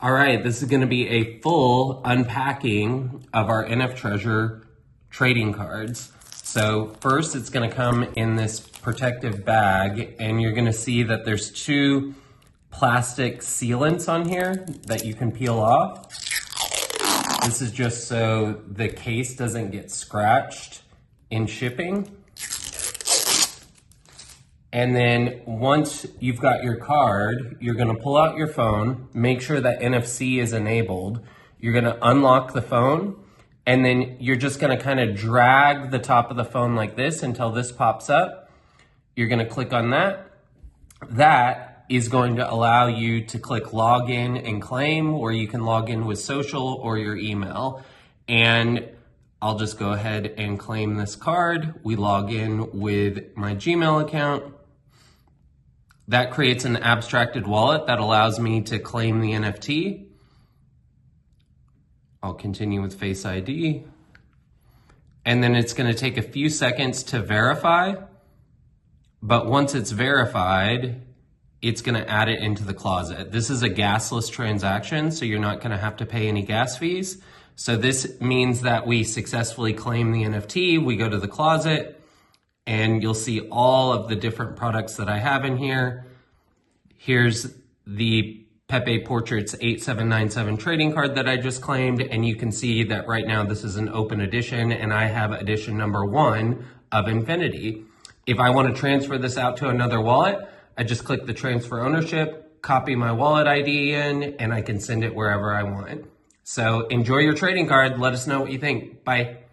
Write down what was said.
All right, this is going to be a full unpacking of our TRESR trading cards. So first it's going to come in this protective bag, and you're going to see that there's two plastic sealants on here that you can peel off. This is just so the case doesn't get scratched in shipping. And then once you've got your card, you're gonna pull out your phone, make sure that NFC is enabled. You're gonna unlock the phone, and then you're just gonna kind of drag the top of the phone like this until this pops up. You're gonna click on that. That is going to allow you to click login and claim, or you can log in with social or your email. And I'll just go ahead and claim this card. We log in with my Gmail account. That creates an abstracted wallet that allows me to claim the NFT. I'll continue with Face ID. And then it's going to take a few seconds to verify. But once it's verified, it's going to add it into the closet. This is a gasless transaction, so you're not going to have to pay any gas fees. So this means that we successfully claim the NFT. We go to the closet, and you'll see all of the different products that I have in here. Here's the Pepe Portraits 8797 trading card that I just claimed, and you can see that right now this is an open edition, and I have edition number 1 of Infinity. If I want to transfer this out to another wallet, I just click the transfer ownership, copy my wallet ID in, and I can send it wherever I want. So enjoy your trading card. Let us know what you think. Bye.